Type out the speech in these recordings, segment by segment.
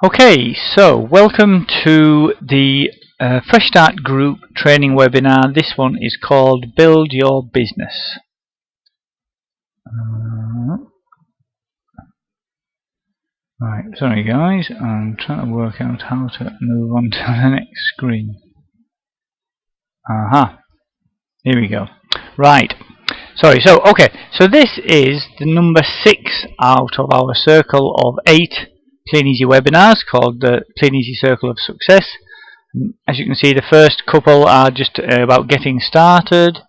Okay, so welcome to the Fresh Start Group training webinar. This one is called Build Your Business. Right, sorry guys, I'm trying to work out how to move on to the next screen. Aha, here we go. Right, sorry, so this is the number 6 out of our circle of 8 Kleeneze webinars called the Kleeneze Circle of Success. As you can see, the first couple are just about getting started.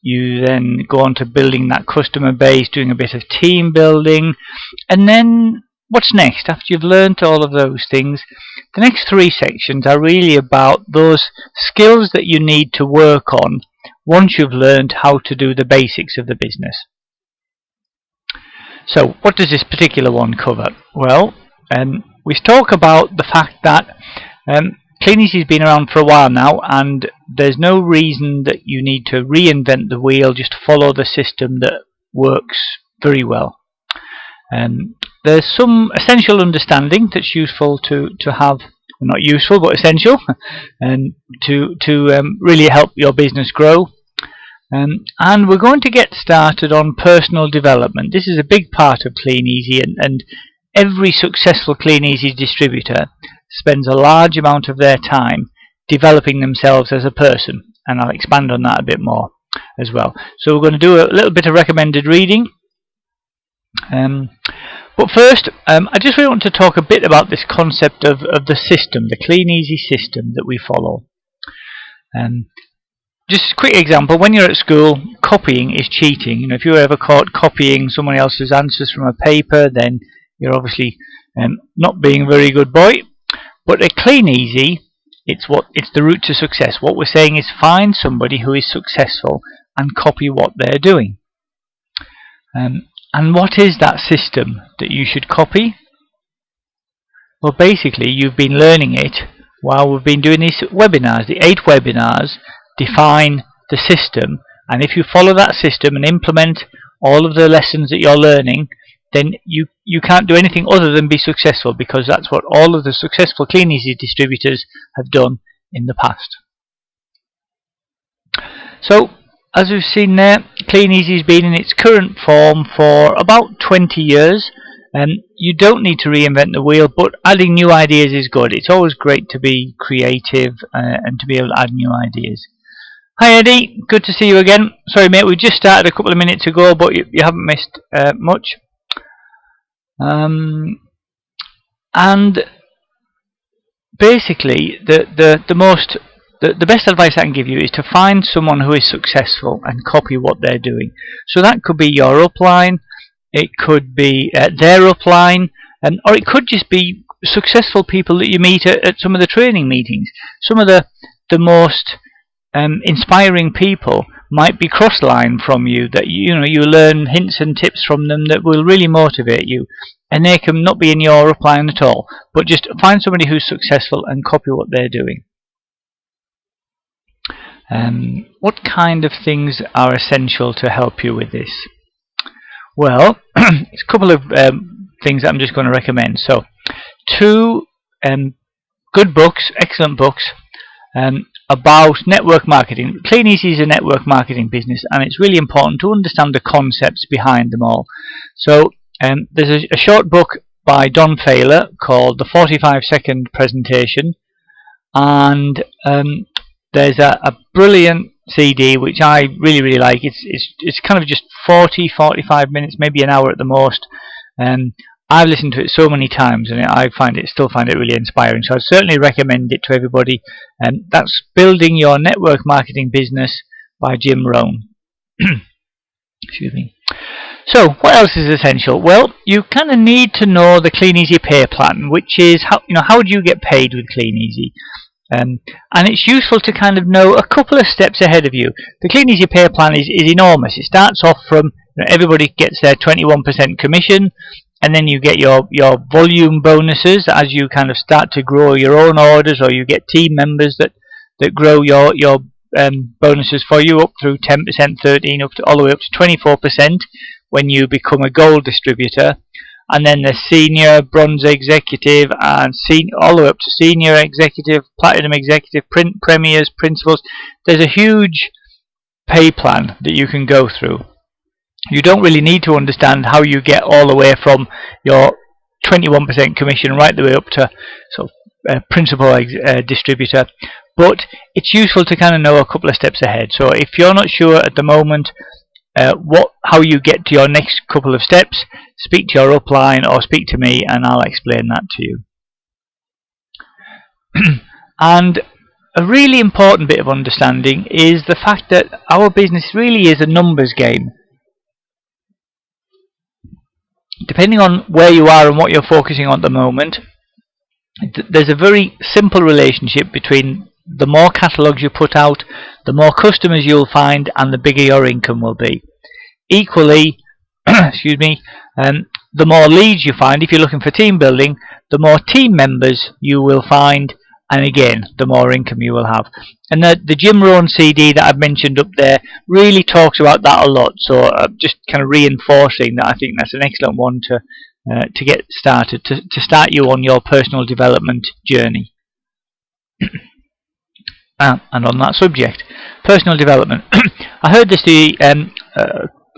You then go on to building that customer base, doing a bit of team building, and then what's next? After you've learnt all of those things, the next 3 sections are really about those skills that you need to work on once you've learned how to do the basics of the business. So what does this particular one cover? Well, we talk about the fact that Kleeneze has been around for a while now, and there's no reason that you need to reinvent the wheel. Just follow the system that works very well. There's some essential understanding that's useful to have, not useful but essential, and to really help your business grow. And we're going to get started on personal development. This is a big part of Kleeneze, and every successful Kleeneze distributor spends a large amount of their time developing themselves as a person, and I'll expand on that a bit more as well. So we're going to do a little bit of recommended reading. But first, I just really want to talk a bit about this concept of the system, the Kleeneze system that we follow. Just a quick example, when you're at school, copying is cheating. If you're ever caught copying someone else's answers from a paper, then you're obviously not being a very good boy. But at Kleeneze, it's the route to success. What we're saying is find somebody who is successful and copy what they're doing. And what is that system that you should copy? Well, basically, you've been learning it while we've been doing these webinars. The 8 webinars define the system, and if you follow that system and implement all of the lessons that you're learning, then you can't do anything other than be successful, because that's what all of the successful Kleeneze distributors have done in the past. So, as we've seen there, Kleeneze has been in its current form for about 20 years. You don't need to reinvent the wheel, but adding new ideas is good. It's always great to be creative and to be able to add new ideas. Hi Eddie, good to see you again. Sorry mate, we just started a couple of minutes ago, but you haven't missed much. And basically, the best advice I can give you is to find someone who is successful and copy what they're doing. So that could be your upline, it could be their upline, or it could just be successful people that you meet at some of the training meetings. Some of the most inspiring people might be cross-line from you, that you learn hints and tips from them that will really motivate you, and they can not be in your upline at all, but just find somebody who's successful and copy what they're doing. What kind of things are essential to help you with this? Well, it's a couple of things that I'm just going to recommend. So 2 good books, excellent books, about network marketing. Kleeneze is a network marketing business, and it's really important to understand the concepts behind them all. So there's a short book by Don Failer called The 45-Second Presentation, and there's a brilliant CD which I really like. It's kind of just 40-45 minutes, maybe an hour at the most. I've listened to it so many times, and I still find it really inspiring. So I certainly recommend it to everybody. That's Building Your Network Marketing Business by Jim Rohn. Excuse me. So what else is essential? Well, you kind of need to know the Kleeneze pay plan, which is how do you get paid with Kleeneze? And it's useful to kind of know a couple of steps ahead of you. The Kleeneze pay plan is enormous. It starts off from everybody gets their 21% commission, and then you get your volume bonuses as you kind of start to grow your own orders, or you get team members that grow your bonuses for you up through 10%, 13%, all the way up to 24% when you become a gold distributor. and then there's senior, bronze executive, and all the way up to senior executive, platinum executive, premiers, principals. There's a huge pay plan that you can go through. You don't really need to understand how you get all the way from your 21% commission right the way up to sort of principal distributor, but it's useful to kind of know a couple of steps ahead. So if you're not sure at the moment how you get to your next couple of steps, speak to your upline or speak to me and I'll explain that to you. And a really important bit of understanding is the fact that our business really is a numbers game. Depending on where you are and what you're focusing on at the moment, there's a very simple relationship between the more catalogues you put out, the more customers you'll find, and the bigger your income will be. Equally, excuse me, the more leads you find, if you're looking for team building, the more team members you will find, and again, the more income you will have. And the Jim Rohn CD that I've mentioned up there really talks about that a lot. So just kind of reinforcing that, I think that's an excellent one to get started, to start you on your personal development journey. And on that subject, personal development, I heard this a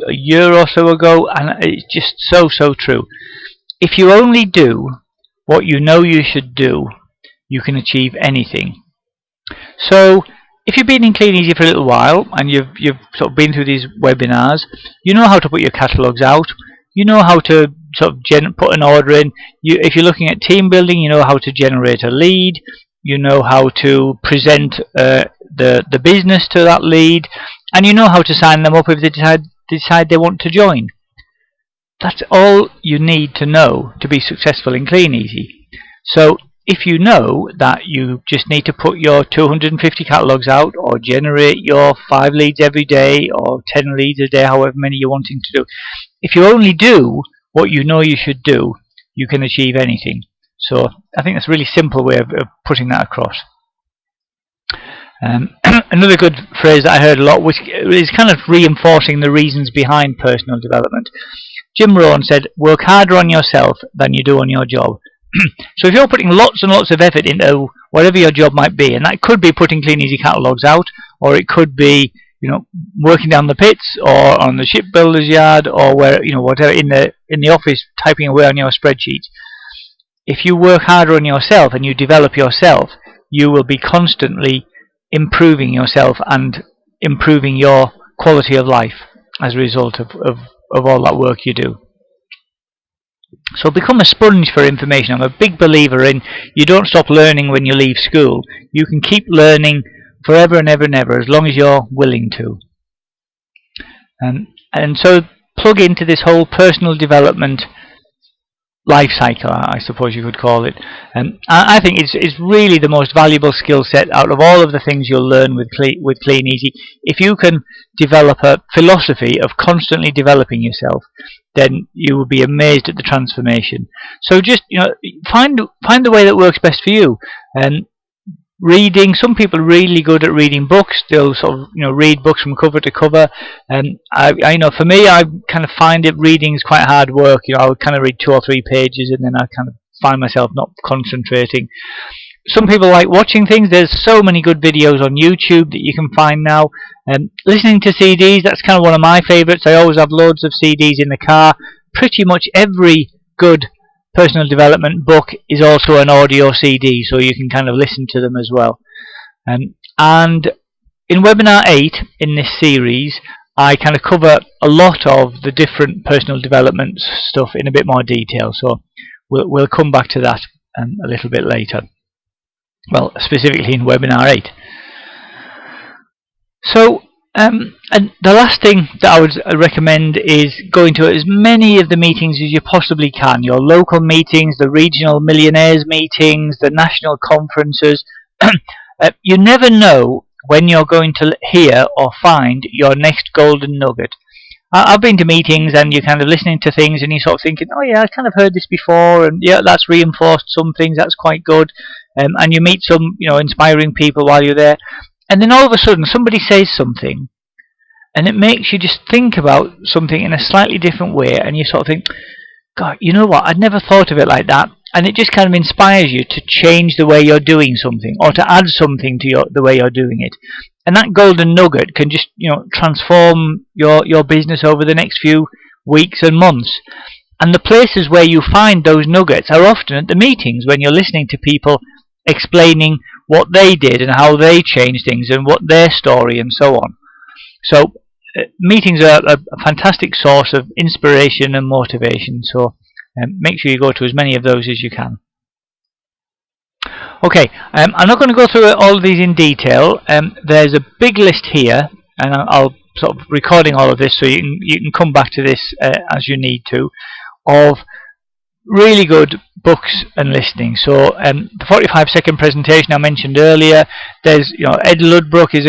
year or so ago, and it's just so true. If you only do what you know you should do, you can achieve anything. So if you've been in Kleeneze for a little while and you've sort of been through these webinars, you know how to put your catalogues out, you know how to sort of put an order in. If you're looking at team building, you know how to generate a lead, you know how to present the business to that lead, and you know how to sign them up if they decide they want to join. That's all you need to know to be successful in Kleeneze. So if you know that you just need to put your 250 catalogues out, or generate your 5 leads every day, or 10 leads a day, however many you're wanting to do, if you only do what you know you should do, you can achieve anything. So I think that's a really simple way of putting that across. Another good phrase that I heard a lot, which is kind of reinforcing the reasons behind personal development. Jim Rohn said, work harder on yourself than you do on your job. So if you're putting lots and lots of effort into whatever your job might be, and that could be putting Kleeneze catalogues out, or it could be, you know, working down the pits, or on the shipbuilder's yard, or where, you know, whatever, in the office typing away on your spreadsheet. If you work harder on yourself and you develop yourself, you will be constantly improving yourself and improving your quality of life as a result of all that work you do. So become a sponge for information. I'm a big believer in you don't stop learning when you leave school. You can keep learning forever and ever and ever as long as you're willing to. And so plug into this whole personal development life cycle, I suppose you could call it. I think it's really the most valuable skill set out of all of the things you'll learn with Kleeneze. If you can develop a philosophy of constantly developing yourself, then you will be amazed at the transformation. So just, you know, find the way that works best for you. Reading, some people are really good at reading books. They'll sort of, you know, read books from cover to cover. And I know for me, I kind of find reading is quite hard work. You know, I would kind of read 2 or 3 pages and then I kind of find myself not concentrating. Some people like watching things. There's so many good videos on YouTube that you can find now. Listening to CDs, that's kind of one of my favourites. I always have loads of CDs in the car. Pretty much every good personal development book is also an audio CD, so you can kind of listen to them as well. And in webinar 8 in this series, I kind of cover a lot of the different personal development stuff in a bit more detail, so we'll come back to that a little bit later. Well, specifically in webinar 8. So and the last thing that I would recommend is going to as many of the meetings as you possibly can. Your local meetings, the regional millionaires meetings, the national conferences. You never know when you're going to hear or find your next golden nugget. I've been to meetings and you're kind of listening to things and you're sort of thinking, oh yeah, I kind of heard this before, and yeah, that's reinforced some things, that's quite good. And you meet some, you know, inspiring people while you're there. And then all of a sudden somebody says something and it makes you just think about something in a slightly different way, and you sort of think, God, you know what? I'd never thought of it like that. And it just kind of inspires you to change the way you're doing something, or to add something to the way you're doing it. And that golden nugget can just, transform your business over the next few weeks and months. And the places where you find those nuggets are often at the meetings, when you're listening to people explaining what they did and how they changed things and what their story and so on. So meetings are a fantastic source of inspiration and motivation, so make sure you go to as many of those as you can. Okay, I'm not going to go through all of these in detail. There's a big list here, and I'll sort of recording all of this so you can come back to this as you need to, of really good books and listings. So the 45-second presentation I mentioned earlier. There's Ed Ludbrook is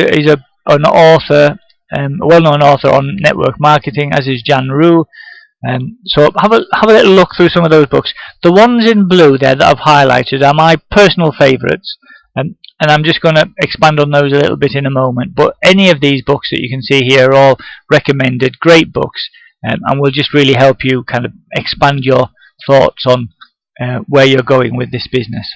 an author, a well-known author on network marketing, as is Jan Rue. So have a little look through some of those books. The ones in blue there that I've highlighted are my personal favourites, and I'm just going to expand on those a little bit in a moment. But any of these books that you can see here are all recommended, great books, and will just really help you kind of expand your thoughts on where you're going with this business.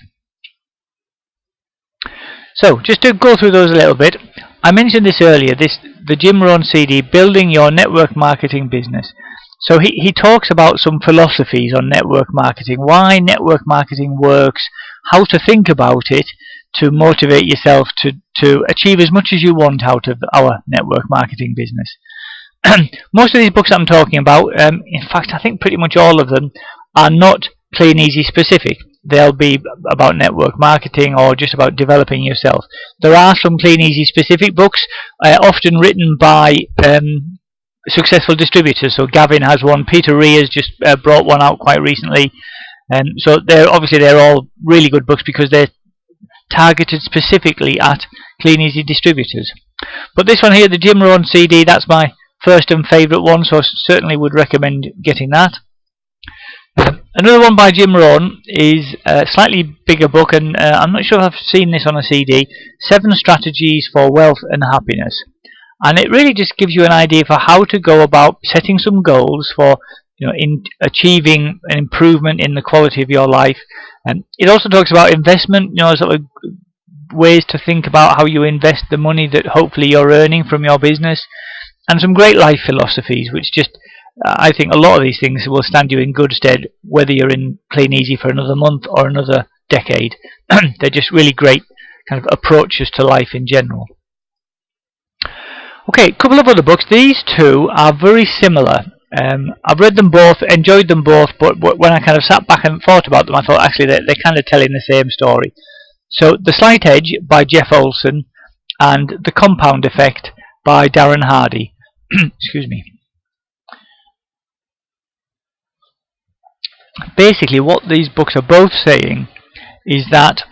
So just to go through those a little bit, I mentioned this earlier, the Jim Rohn CD, Building Your Network Marketing Business. So he talks about some philosophies on network marketing, why network marketing works, how to think about it to motivate yourself to achieve as much as you want out of our network marketing business. Most of these books I'm talking about, in fact I think pretty much all of them, are not Kleeneze specific. They'll be about network marketing or just about developing yourself. There are some Kleeneze specific books, often written by successful distributors. So Gavin has one, Peter Rhee has just brought one out quite recently. So they're all really good books because they're targeted specifically at Kleeneze distributors. But this one here, the Jim Rohn CD, that's my first and favourite one, so I certainly would recommend getting that. Another one by Jim Rohn is a slightly bigger book, and I'm not sure if I've seen this on a CD, 7 Strategies for Wealth and Happiness. And it really just gives you an idea for how to go about setting some goals for in achieving an improvement in the quality of your life. And it also talks about investment, sort of ways to think about how you invest the money that hopefully you're earning from your business, and some great life philosophies, which just I think a lot of these things will stand you in good stead whether you're in Kleeneze for another month or another decade. They're just really great kind of approaches to life in general. Okay, a couple of other books. These two are very similar. I've read them both, enjoyed them both, but when I kind of sat back and thought about them, I thought actually they're kind of telling the same story. So The Slight Edge by Jeff Olson and The Compound Effect by Darren Hardy. Excuse me. Basically what these books are both saying is that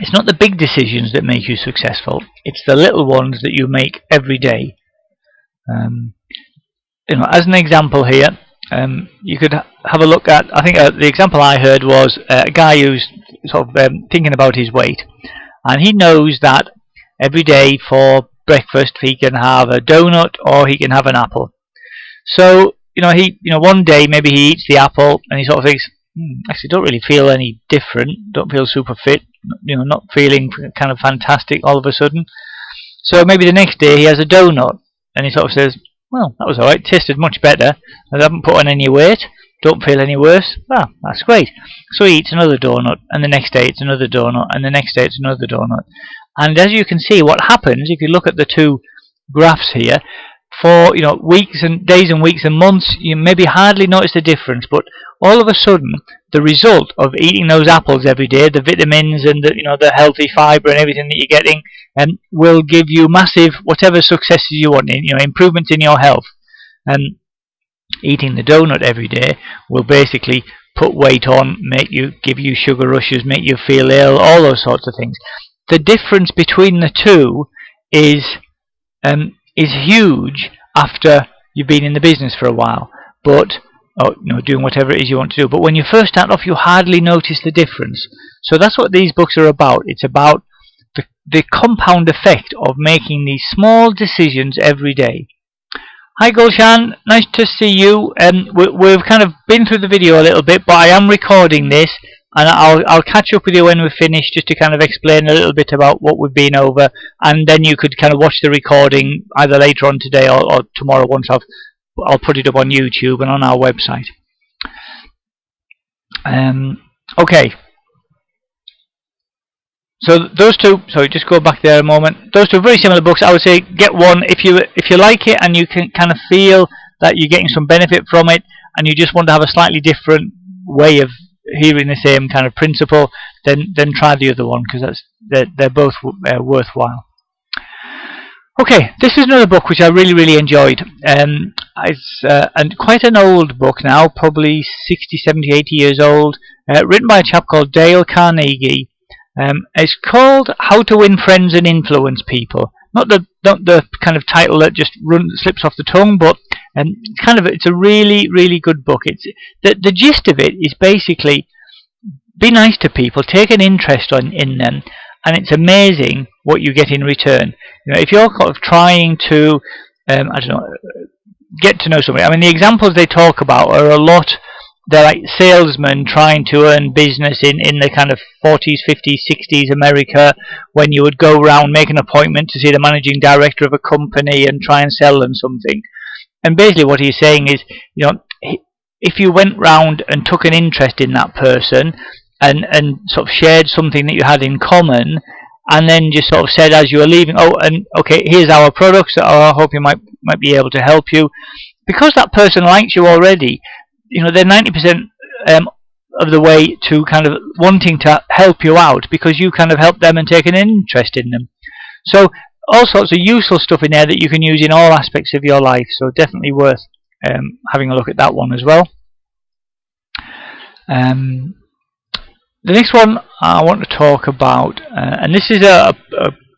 it's not the big decisions that make you successful, it's the little ones that you make every day. As an example here, you could have a look at, I think the example I heard was a guy who's sort of thinking about his weight, and he knows that every day for breakfast he can have a donut or he can have an apple. So one day maybe he eats the apple and he sort of thinks, actually don't really feel any different, don't feel super fit, not feeling kind of fantastic all of a sudden. So maybe the next day he has a donut and he sort of says, well, that was alright, tasted much better, I haven't put on any weight, don't feel any worse, that's great. So he eats another donut, and the next day it's another donut, and the next day it's another donut. And as you can see, what happens if you look at the two graphs here, for weeks and days and weeks and months, you maybe hardly notice the difference, but all of a sudden the result of eating those apples every day, the vitamins and the healthy fibre and everything that you're getting, will give you massive whatever successes you want in improvements in your health. And eating the donut every day will basically put weight on, give you sugar rushes, make you feel ill, all those sorts of things. The difference between the two is huge after you've been in the business for a while, but doing whatever it is you want to do. But when you first start off, you hardly notice the difference. So that's what these books are about. It's about the compound effect of making these small decisions every day. Hi Gulshan, nice to see you. We've kind of been through the video a little bit, but I am recording this, and I'll catch up with you when we're finished, just to kind of explain a little bit about what we've been over, and then you could kind of watch the recording either later on today or tomorrow once I'll put it up on YouTube and on our website. Okay. So those two, sorry, just go back there a moment. Those two are very similar books. I would say get one if you like it and you can kind of feel that you're getting some benefit from it, and you just want to have a slightly different way of hearing the same kind of principle. Then try the other one, because they're both worthwhile. Okay, this is another book which I really enjoyed. It's and quite an old book now, probably 60, 70, 80 years old. Written by a chap called Dale Carnegie. It's called How to Win Friends and Influence People. Not the kind of title that just slips off the tongue, but it's a really good book. It's the gist of it is basically be nice to people, take an interest in them, and it's amazing what you get in return. You know, if you're kind of trying to I don't know, get to know somebody. I mean, the examples they talk about are a lot. They're like salesmen trying to earn business in the kind of 40s, 50s, 60s America, when you would go around, make an appointment to see the managing director of a company and try and sell them something. And basically what he's saying is, you know, if you went round and took an interest in that person and sort of shared something that you had in common, and then just sort of said as you were leaving, oh, and okay, here's our products, or I hope you might be able to help you. Because that person likes you already, you know, they're 90% of the way to kind of wanting to help you out, because you kind of help them and take an interest in them. So all sorts of useful stuff in there that you can use in all aspects of your life. So definitely worth having a look at that one as well. The next one I want to talk about, and this is a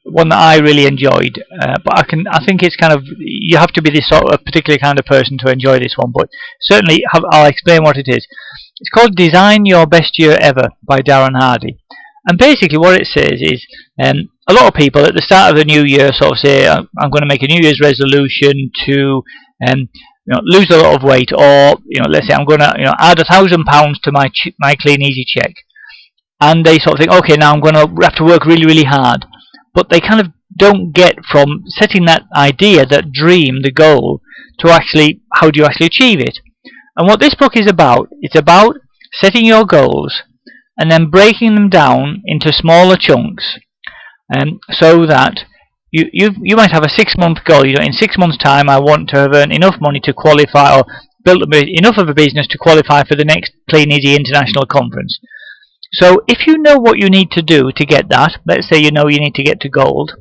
one that I really enjoyed, but I think it's kind of, you have to be this sort of particular kind of person to enjoy this one, but certainly I'll explain what it is. It's called Design Your Best Year Ever by Darren Hardy. And basically what it says is, a lot of people at the start of the new year sort of say, I'm going to make a New Year's resolution to lose a lot of weight, or let's say I'm going to add £1,000 to my Kleeneze check. And they sort of think, okay, now I'm going to have to work really hard. But they kind of don't get from setting that idea, that dream, the goal, to actually, how do you actually achieve it? And what this book is about, it's about setting your goals and then breaking them down into smaller chunks, so that you might have a 6-month goal. In 6 months' time, I want to have earned enough money to qualify, or built enough of a business to qualify for the next Kleeneze International Conference. So if you know what you need to do to get that, let's say you need to get to gold,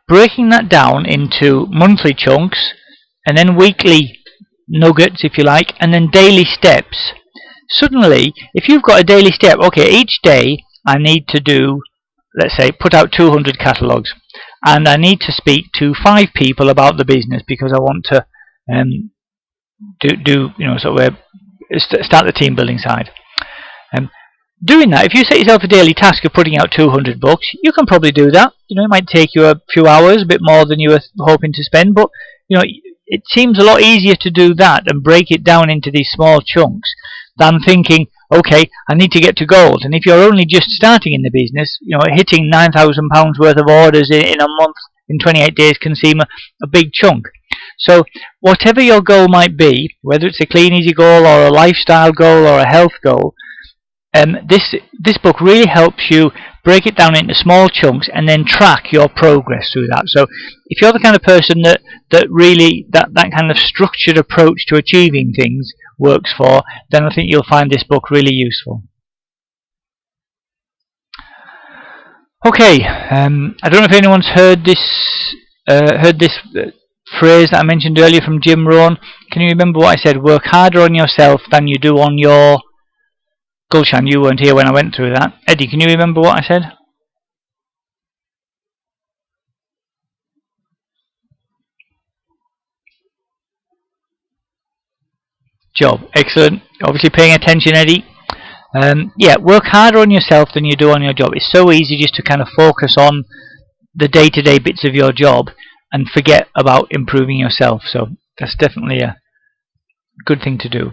breaking that down into monthly chunks, and then weekly nuggets, if you like, and then daily steps. Suddenly, if you've got a daily step, okay, each day I need to do, let's say, put out 200 catalogues, and I need to speak to 5 people about the business, because I want to start the team building side. Doing that, if you set yourself a daily task of putting out 200 books, you can probably do that. It might take you a few hours, a bit more than you were hoping to spend, but it seems a lot easier to do that and break it down into these small chunks than thinking, okay, I need to get to gold. And if you're only just starting in the business, hitting £9,000 worth of orders in a month, in 28 days, can seem a big chunk. So whatever your goal might be, whether it's a Kleeneze goal or a lifestyle goal or a health goal, this book really helps you break it down into small chunks and then track your progress through that. So if you're the kind of person that really that kind of structured approach to achieving things works for, then I think you'll find this book really useful. Okay, I don't know if anyone's heard this phrase that I mentioned earlier from Jim Rohn. Can you remember what I said? Work harder on yourself than you do on your... Gulshan, you weren't here when I went through that. Eddie, can you remember what I said? Job. Excellent. Obviously paying attention, Eddie. Yeah, work harder on yourself than you do on your job. It's so easy just to kind of focus on the day-to-day bits of your job and forget about improving yourself. So that's definitely a good thing to do.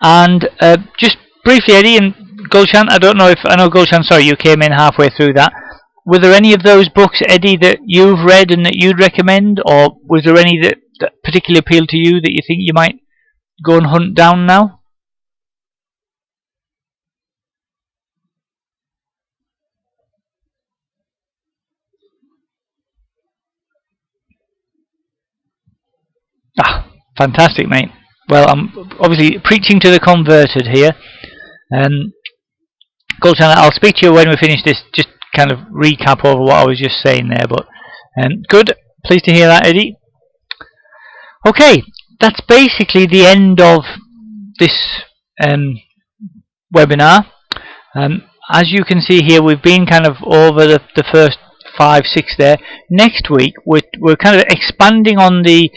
And just briefly, Eddie and Gulshan, I know Gulshan, sorry, you came in halfway through that. Were there any of those books, Eddie, that you've read and that you'd recommend, or was there any that particularly appealed to you that you think you might go and hunt down now? Ah, fantastic, mate. Well, I'm obviously preaching to the converted here. Gulshan, I'll speak to you when we finish this, just kind of recap over what I was just saying there. But good, pleased to hear that, Eddie. Okay, that's basically the end of this webinar. As you can see here, we've been kind of over the first 5, 6 there. Next week, we're kind of expanding on the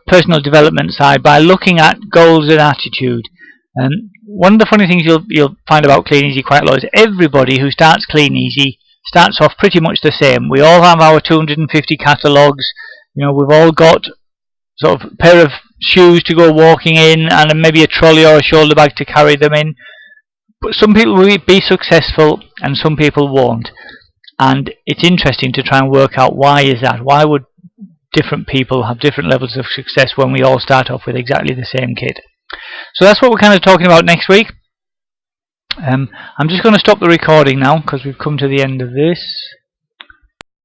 personal development side by looking at goals and attitude. One of the funny things you'll find about Kleeneze quite a lot is everybody who starts Kleeneze starts off pretty much the same. We all have our 250 catalogues. You know, we've all got sort of a pair of shoes to go walking in, and maybe a trolley or a shoulder bag to carry them in. But some people will be successful and some people won't. And it's interesting to try and work out why is that. Why would different people have different levels of success when we all start off with exactly the same kit? So that's what we're kind of talking about next week. I'm just going to stop the recording now because we've come to the end of this.